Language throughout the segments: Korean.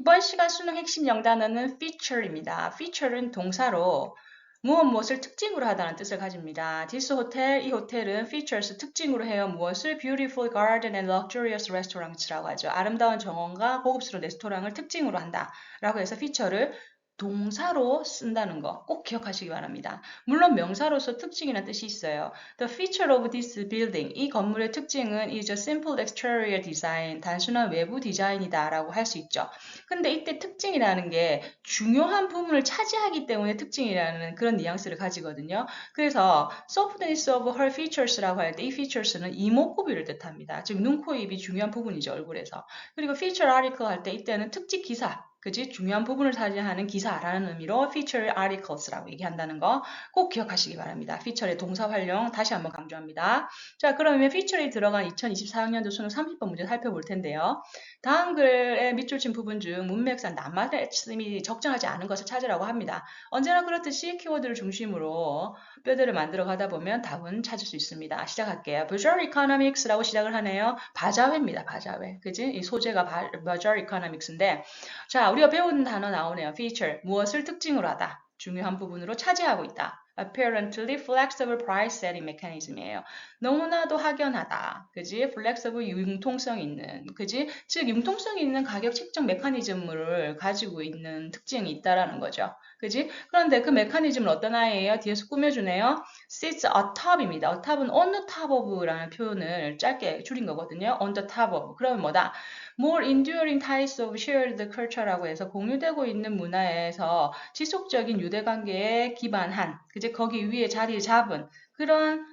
이번 시간 수능 핵심 영단어는 feature입니다. feature는 동사로 무엇을 특징으로 하다는 뜻을 가집니다. This hotel, 이 호텔은 features 특징으로 해요. 무엇을? Beautiful garden and luxurious restaurants라고 하죠. 아름다운 정원과 고급스러운 레스토랑을 특징으로 한다. 라고 해서 feature를 동사로 쓴다는 거 꼭 기억하시기 바랍니다. 물론 명사로서 특징이라는 뜻이 있어요. The feature of this building, 이 건물의 특징은 is a simple exterior design, 단순한 외부 디자인이다 라고 할 수 있죠. 근데 이때 특징이라는 게 중요한 부분을 차지하기 때문에 특징이라는 그런 뉘앙스를 가지거든요. 그래서 softness of her features라고 할 때 이 features는 이목구비를 뜻합니다. 즉 눈, 코, 입이 중요한 부분이죠, 얼굴에서. 그리고 feature article 할 때 이때는 특집 기사, 그지? 중요한 부분을 차지하는 기사라는 의미로 feature articles라고 얘기한다는 거 꼭 기억하시기 바랍니다. feature의 동사 활용 다시 한번 강조합니다. 자, 그러면 feature에 들어간 2024학년도 수능 30번 문제 살펴볼 텐데요. 다음 글의 밑줄 친 부분 중 문맥상 낱말씀이 적정하지 않은 것을 찾으라고 합니다. 언제나 그렇듯이 키워드를 중심으로 뼈대를 만들어 가다 보면 답은 찾을 수 있습니다. 시작할게요. Visual Economics라고 시작을 하네요. 바자회입니다. 바자회. 그지? 이 소재가 Visual Economics인데 자, 우리가 배운 단어 나오네요. feature, 무엇을 특징으로 하다. 중요한 부분으로 차지하고 있다. apparently flexible price setting mechanism이에요. 너무나도 확연하다. 그지? flexible 융통성 있는. 그지? 즉 융통성 있는 가격 책정 메커니즘을 가지고 있는 특징이 있다라는 거죠. 그지? 그런데 그 메커니즘은 어떤 아이예요? 뒤에서 꾸며주네요. sits atop입니다. atop은 on the top of라는 표현을 짧게 줄인 거거든요. on the top of. 그러면 뭐다? More enduring ties of shared culture라고 해서 공유되고 있는 문화에서 지속적인 유대관계에 기반한, 그제 거기 위에 자리 잡은 그런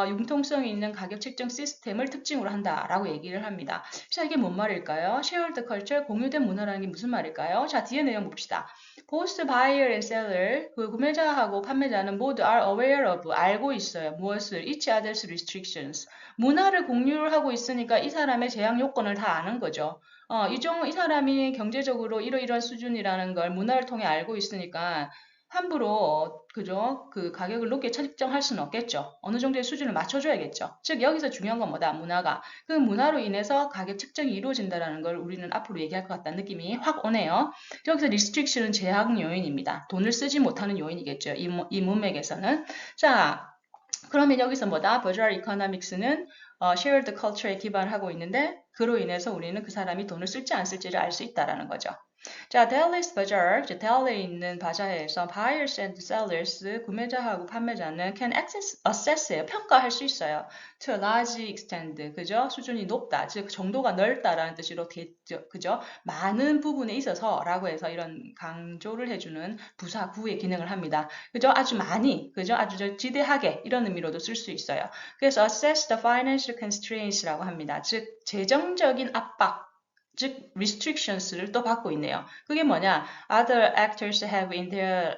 융통성이 있는 가격 책정 시스템을 특징으로 한다라고 얘기를 합니다. 자, 이게 뭔 말일까요? shared culture, 공유된 문화라는 게 무슨 말일까요? 자, 뒤에 내용 봅시다. Both buyer and seller, 그 구매자하고 판매자는 모두 are aware of, 알고 있어요. 무엇을? Each other's restrictions. 문화를 공유를 하고 있으니까 이 사람의 제약 요건을 다 아는 거죠. 이 사람이 경제적으로 이러이러한 수준이라는 걸 문화를 통해 알고 있으니까 함부로 그죠? 그 가격을 높게 책정할 수는 없겠죠. 어느 정도의 수준을 맞춰줘야겠죠. 즉 여기서 중요한 건 뭐다? 문화가. 그 문화로 인해서 가격 책정이 이루어진다는 걸 우리는 앞으로 얘기할 것 같다는 느낌이 확 오네요. 여기서 restriction은 제약 요인입니다. 돈을 쓰지 못하는 요인이겠죠. 이 문맥에서는. 자, 그러면 여기서 뭐다? Virtual Economics는 shared culture에 기반하고 있는데 그로 인해서 우리는 그 사람이 돈을 쓸지 안 쓸지를 알 수 있다라는 거죠. 자, Dallas Bazaar, 델리에 있는 바자회에서 buyers and sellers, 구매자하고 판매자는 can assess해요. 평가할 수 있어요. To a large extent, 그죠? 수준이 높다, 즉 정도가 넓다라는 뜻으로 그죠? 많은 부분에 있어서라고 해서 이런 강조를 해주는 부사 구의 기능을 합니다. 그죠? 아주 많이, 그죠? 아주 지대하게 이런 의미로도 쓸 수 있어요. 그래서 assess the financial constraints라고 합니다. 즉 재정적인 압박, 즉 restrictions를 또 받고 있네요. 그게 뭐냐? Other actors have in their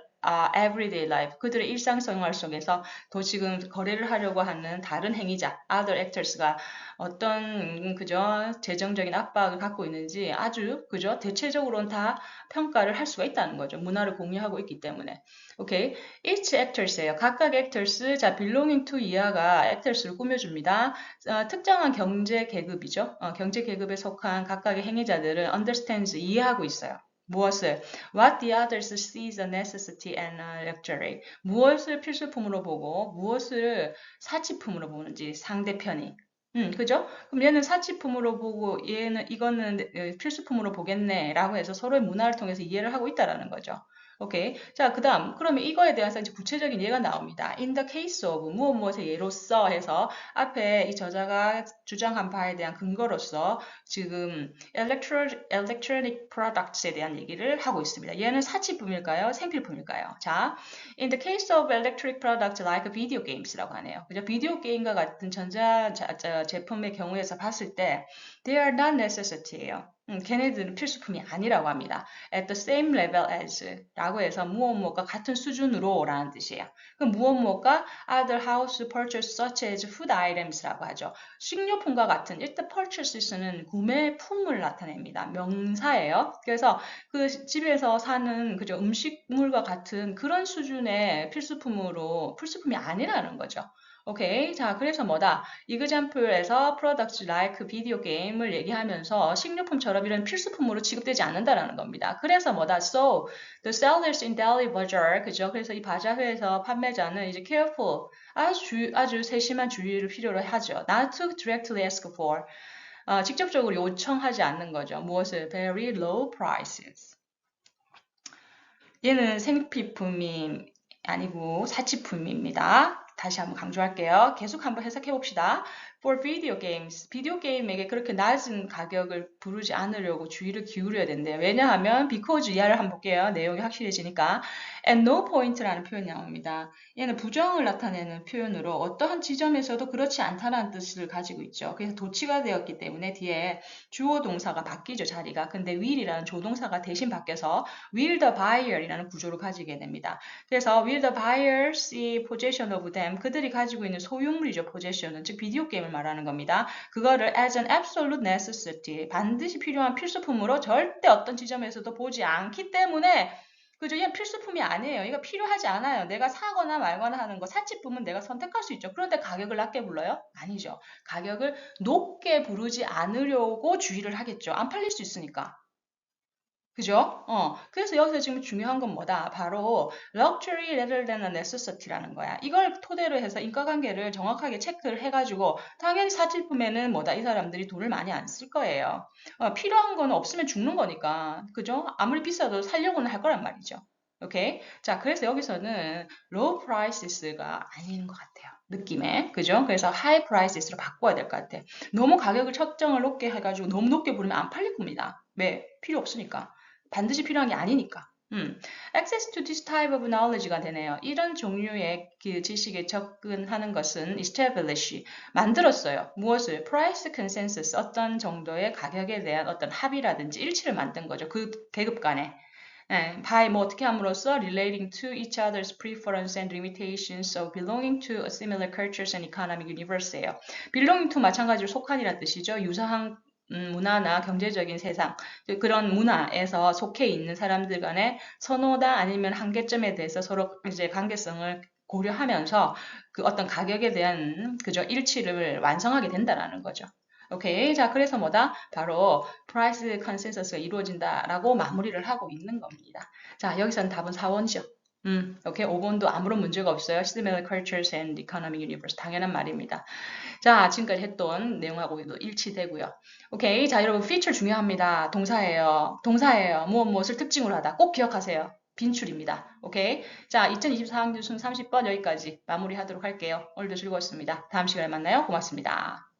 everyday life. 그들의 일상생활 속에서 또 지금 거래를 하려고 하는 다른 행위자, other actors가 어떤 그죠? 재정적인 압박을 갖고 있는지 아주 그죠? 대체적으로는 다 평가를 할 수가 있다는 거죠. 문화를 공유하고 있기 때문에. 오케이. Each actors예요. 각각 actors, 자, belonging to 이하가 actors를 꾸며줍니다. 특정한 경제 계급이죠. 경제 계급에 속한 각각의 행위자들은 understands, 이해하고 있어요. 무엇을? What the others see as a necessity and a luxury. 무엇을 필수품으로 보고 무엇을 사치품으로 보는지 상대편이. 그죠? 그럼 얘는 사치품으로 보고 얘는 이거는 필수품으로 보겠네라고 해서 서로의 문화를 통해서 이해를 하고 있다라는 거죠. 오케이. 자, 그 다음. 그러면 이거에 대해서 이제 구체적인 예가 나옵니다. In the case of 무엇의 예로서 해서 앞에 이 저자가 주장한 바에 대한 근거로서 지금 electronic products에 대한 얘기를 하고 있습니다. 얘는 사치품일까요? 생필품일까요? 자, in the case of electric products like video games라고 하네요. 그죠? 비디오 게임과 같은 제품의 경우에서 봤을 때 they are not necessity예요. 걔네들은 필수품이 아니라고 합니다. At the same level as 라고 해서 무엇과 같은 수준으로 라는 뜻이에요. 그럼 무엇과 other house purchase such as food items라고 하죠. 식료품과 같은 일단 purchase는 구매품을 나타냅니다. 명사예요. 그래서 그 집에서 사는 그죠 음식물과 같은 그런 수준의 필수품이 아니라는 거죠. 오케이. 자, 그래서 뭐다? example에서 products like 비디오 게임을 얘기하면서 식료품처럼 이런 필수품으로 취급되지 않는다라는 겁니다. 그래서 뭐다? So, the sellers in Delhi Bazaar, 그죠? 그래서 이 바자회에서 판매자는 이제 careful, 아주 세심한 주의를 필요로 하죠. Not to directly ask for, 직접적으로 요청하지 않는 거죠. 무엇을? Very low prices. 얘는 생필품이 아니고 사치품입니다. 다시 한번 강조할게요. 계속 한번 해석해 봅시다. For video games, 비디오 게임에게 그렇게 낮은 가격을 부르지 않으려고 주의를 기울여야 된대요. 왜냐하면 because 이하를 한번 볼게요. 내용이 확실해지니까. At no point라는 표현이 나옵니다. 얘는 부정을 나타내는 표현으로 어떠한 지점에서도 그렇지 않다는 뜻을 가지고 있죠. 그래서 도치가 되었기 때문에 뒤에 주어 동사가 바뀌죠, 자리가. 근데 will이라는 조동사가 대신 바뀌어서 will the buyer이라는 구조를 가지게 됩니다. 그래서 will the buyer see possession of them, 그들이 가지고 있는 소유물이죠. possession은 즉 비디오 게임을 말하는 겁니다. 그거를 as an absolute necessity, 반드시 필요한 필수품으로 절대 어떤 지점에서도 보지 않기 때문에 그죠? 얘는 필수품이 아니에요. 이거 필요하지 않아요. 내가 사거나 말거나 하는 거, 사치품은 내가 선택할 수 있죠. 그런데 가격을 낮게 불러요? 아니죠. 가격을 높게 부르지 않으려고 주의를 하겠죠. 안 팔릴 수 있으니까. 그죠? 그래서 여기서 지금 중요한 건 뭐다? 바로 luxury rather than a necessity라는 거야. 이걸 토대로 해서 인과관계를 정확하게 체크를 해가지고 당연히 사치품에는 뭐다? 이 사람들이 돈을 많이 안 쓸 거예요. 필요한 거는 없으면 죽는 거니까. 그죠? 아무리 비싸도 살려고는 할 거란 말이죠. 오케이? 자, 그래서 여기서는 low prices가 아닌 것 같아요. 느낌에. 그죠? 그래서 high prices로 바꿔야 될 것 같아. 너무 가격을 책정을 높게 해가지고 너무 높게 부르면 안 팔릴 겁니다. 왜? 필요 없으니까. 반드시 필요한 게 아니니까. Access to this type of knowledge가 되네요. 이런 종류의 그 지식에 접근하는 것은 establish, 만들었어요. 무엇을? Price consensus, 어떤 정도의 가격에 대한 어떤 합의라든지 일치를 만든 거죠. 그 계급 간에. by 뭐 어떻게 함으로써 relating to each other's preference and limitations of belonging to a similar cultures and economic universe예요. belonging to 마찬가지로 속한이란 뜻이죠. 유사한 문화나 경제적인 세상, 그런 문화에서 속해 있는 사람들 간의 선호다 아니면 한계점에 대해서 서로 이제 관계성을 고려하면서 그 어떤 가격에 대한 그저 일치를 완성하게 된다라는 거죠. 오케이. 자, 그래서 뭐다? 바로 price consensus가 이루어진다라고 마무리를 하고 있는 겁니다. 자, 여기서는 답은 4번이죠. 오케이. 5번도 아무런 문제가 없어요. Similar cultures and economic universe. 당연한 말입니다. 자, 지금까지 했던 내용하고도 일치되고요. 오케이. 자, 여러분, feature 중요합니다. 동사예요. 동사예요. 무엇을 특징으로 하다. 꼭 기억하세요. 빈출입니다. 오케이. 자, 2024학년 순 30번 여기까지 마무리하도록 할게요. 오늘도 즐거웠습니다. 다음 시간에 만나요. 고맙습니다.